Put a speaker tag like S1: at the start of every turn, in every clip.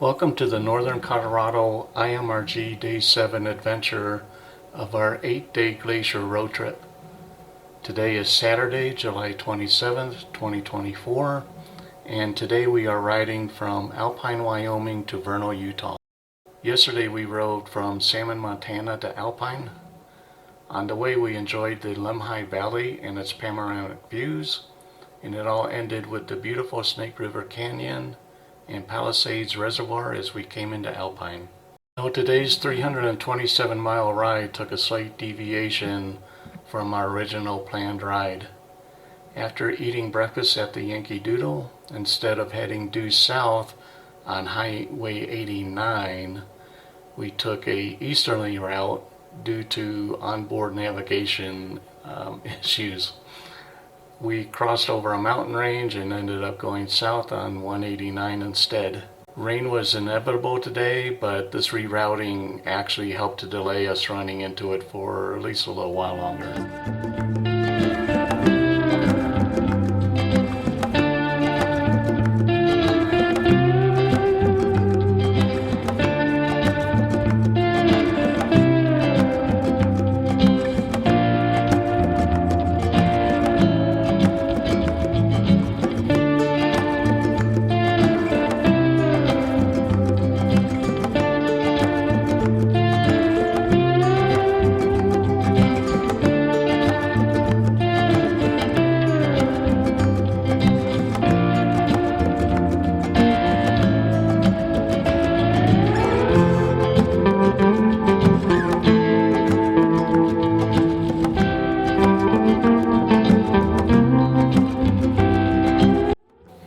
S1: Welcome to the Northern Colorado IMRG Day 7 adventure of our 8-day Glacier Road Trip. Today is Saturday, July 27th, 2024, and today we are riding from Alpine, Wyoming to Vernal, Utah. Yesterday we rode from Salmon, Montana to Alpine. On the way we enjoyed the Lemhi Valley and its panoramic views, and it all ended with the beautiful Snake River Canyon and Palisades Reservoir as we came into Alpine. Now today's 327-mile ride took a slight deviation from our original planned ride. After eating breakfast at the Yankee Doodle, instead of heading due south on Highway 89, we took a easterly route due to onboard navigation issues. We crossed over a mountain range and ended up going south on 189 instead. Rain was inevitable today, but this rerouting actually helped to delay us running into it for at least a little while longer.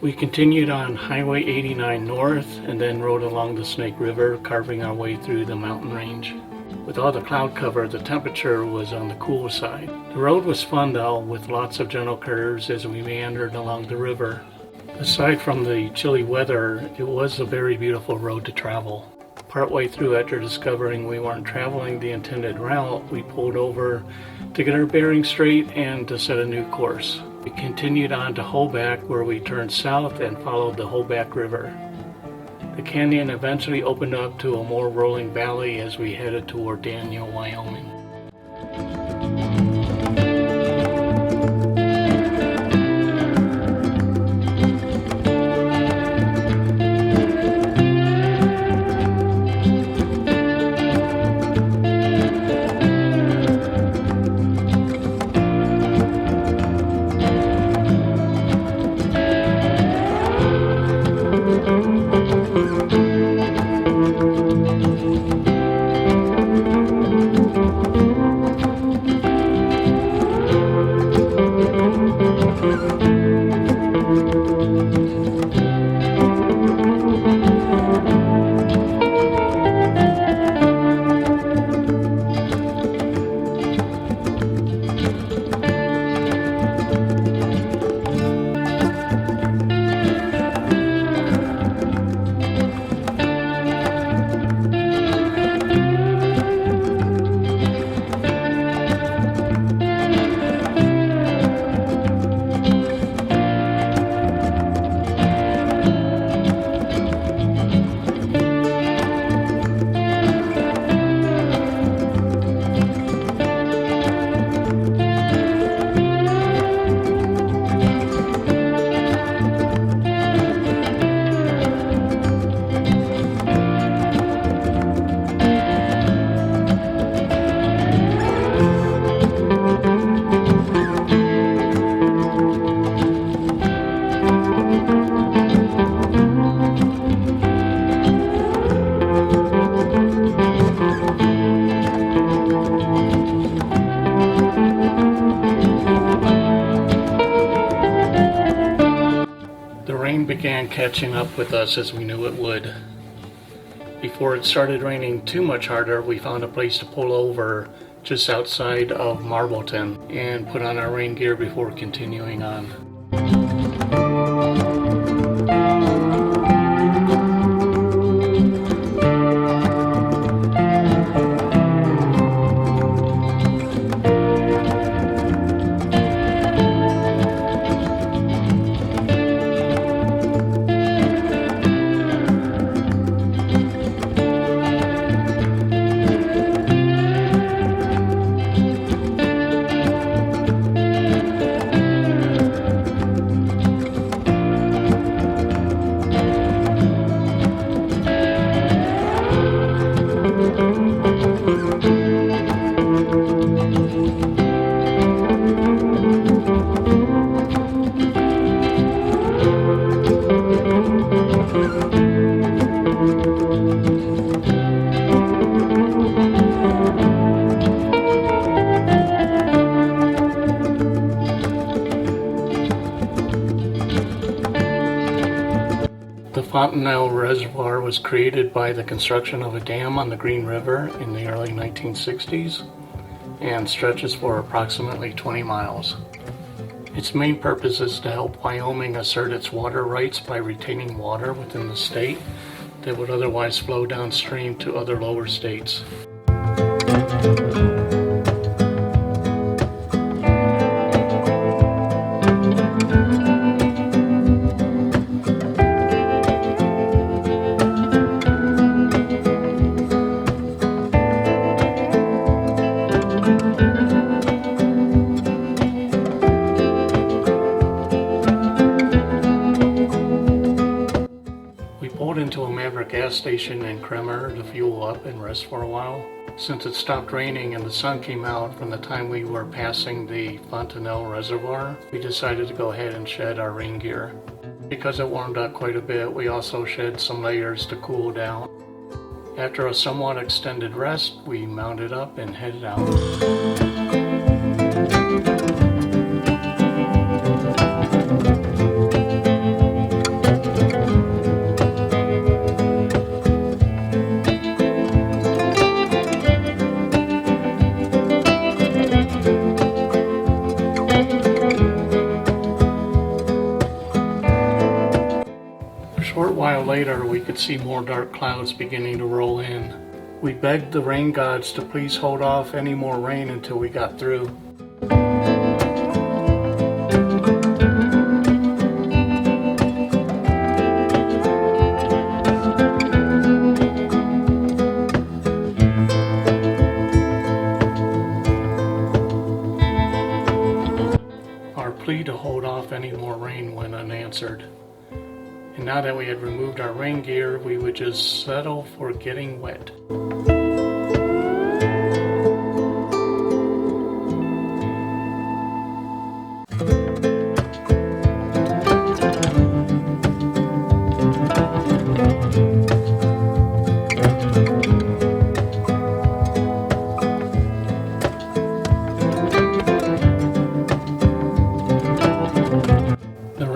S1: We continued on Highway 89 north and then rode along the Snake River, carving our way through the mountain range. With all the cloud cover, the temperature was on the cool side. The road was fun though, with lots of gentle curves as we meandered along the river. Aside from the chilly weather, it was a very beautiful road to travel. Partway through, after discovering we weren't traveling the intended route, we pulled over to get our bearings straight and to set a new course. We continued on to Hoback, where we turned south and followed the Hoback River. The canyon eventually opened up to a more rolling valley as we headed toward Daniel, Wyoming. The rain began catching up with us as we knew it would. Before it started raining too much harder, we found a place to pull over just outside of Marbleton and put on our rain gear before continuing on. Fontenelle Reservoir was created by the construction of a dam on the Green River in the early 1960s and stretches for approximately 20 miles. Its main purpose is to help Wyoming assert its water rights by retaining water within the state that would otherwise flow downstream to other lower states. Into a Maverick gas station in Kremer to fuel up and rest for a while. Since it stopped raining and the sun came out from the time we were passing the Fontenelle Reservoir, we decided to go ahead and shed our rain gear. Because it warmed up quite a bit, we also shed some layers to cool down. After a somewhat extended rest, we mounted up and headed out. A short while later, we could see more dark clouds beginning to roll in. We begged the rain gods to please hold off any more rain until we got through. Our plea to hold off any more rain went unanswered. And now that we had removed our rain gear, we would just settle for getting wet.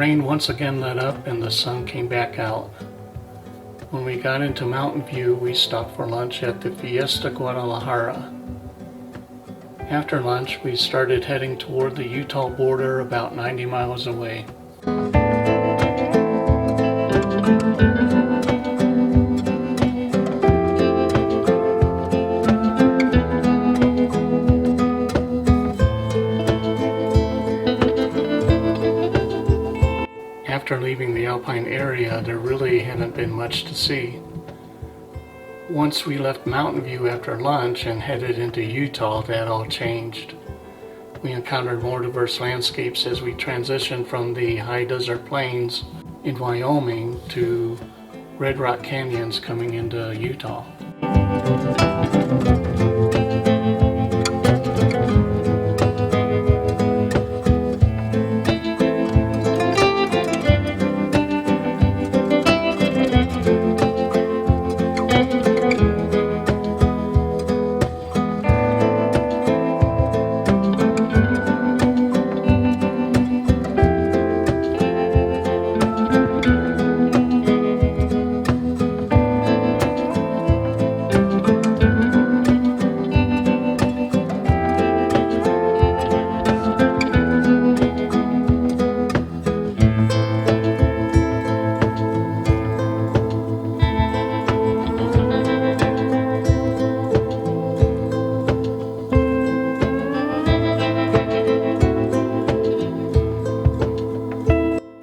S1: Rain once again let up and the sun came back out. When we got into Mountain View, we stopped for lunch at the Fiesta Guadalajara. After lunch, we started heading toward the Utah border about 90 miles away. After leaving the Alpine area, there really hadn't been much to see. Once we left Mountain View after lunch and headed into Utah, that all changed. We encountered more diverse landscapes as we transitioned from the high desert plains in Wyoming to Red Rock Canyons coming into Utah.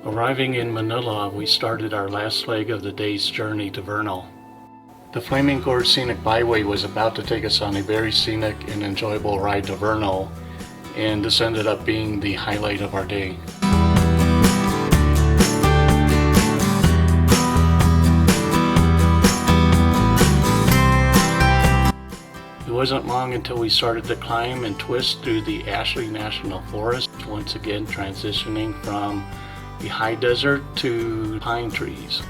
S1: Arriving in Manila, we started our last leg of the day's journey to Vernal. The Flaming Gorge Scenic Byway was about to take us on a very scenic and enjoyable ride to Vernal, and this ended up being the highlight of our day. It wasn't long until we started to climb and twist through the Ashley National Forest, once again transitioning from the high desert to pine trees.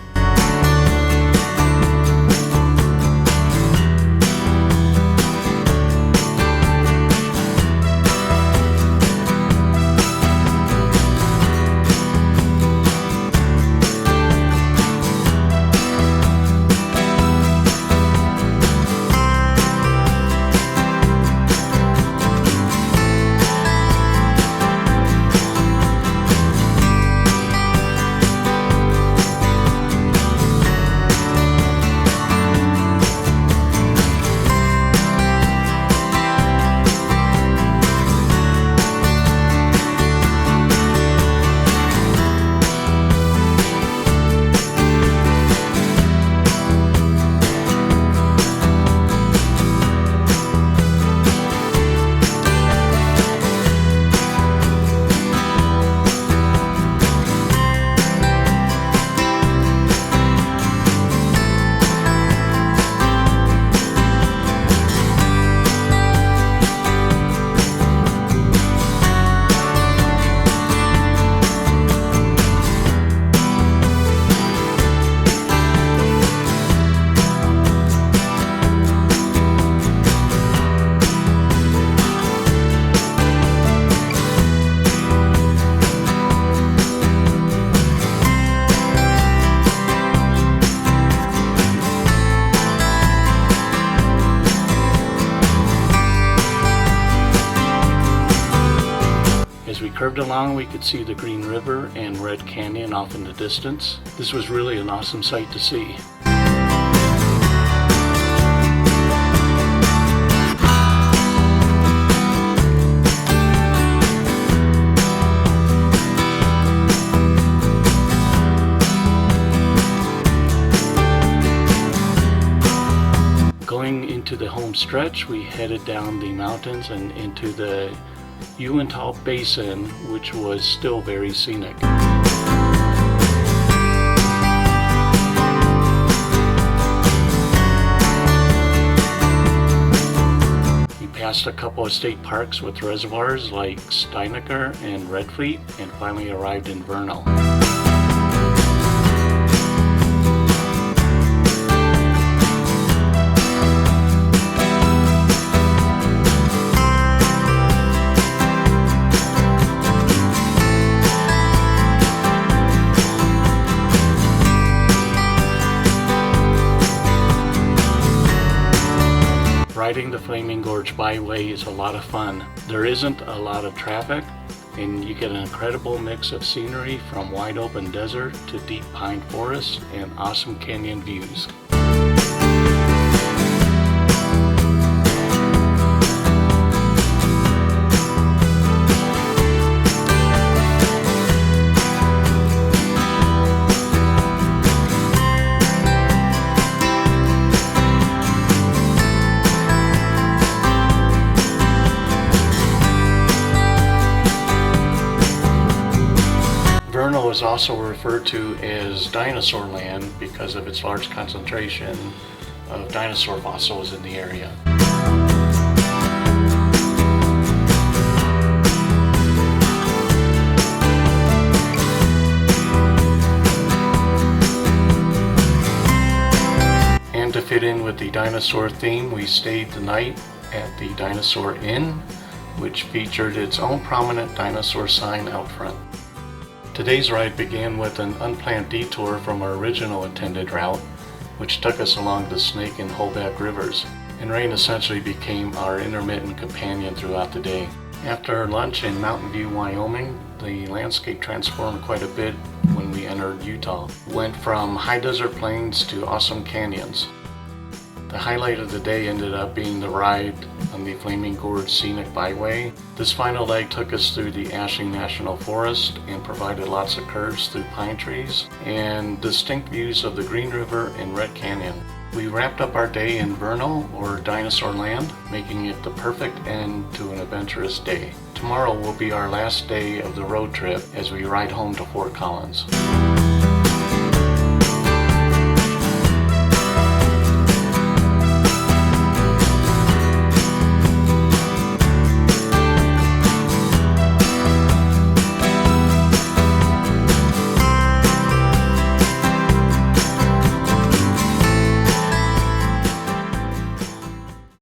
S1: curved along, we could see the Green River and Red Canyon off in the distance. This was really an awesome sight to see. Going into the home stretch, we headed down the mountains and into the Uintah Basin, which was still very scenic. We passed a couple of state parks with reservoirs like Steinecker and Redfleet, and finally arrived in Vernal. Riding the Flaming Gorge Byway is a lot of fun. There isn't a lot of traffic, and you get an incredible mix of scenery from wide open desert to deep pine forests and awesome canyon views. Vernal is also referred to as Dinosaurland because of its large concentration of dinosaur fossils in the area. And to fit in with the dinosaur theme, we stayed the night at the Dinosaur Inn, which featured its own prominent dinosaur sign out front. Today's ride began with an unplanned detour from our original intended route, which took us along the Snake and Hoback Rivers, and rain essentially became our intermittent companion throughout the day. After lunch in Mountain View, Wyoming, the landscape transformed quite a bit when we entered Utah. It went from high desert plains to awesome canyons. The highlight of the day ended up being the ride on the Flaming Gorge Scenic Byway. This final leg took us through the Ashley National Forest and provided lots of curves through pine trees and distinct views of the Green River and Red Canyon. We wrapped up our day in Vernal, or Dinosaurland, making it the perfect end to an adventurous day. Tomorrow will be our last day of the road trip as we ride home to Fort Collins.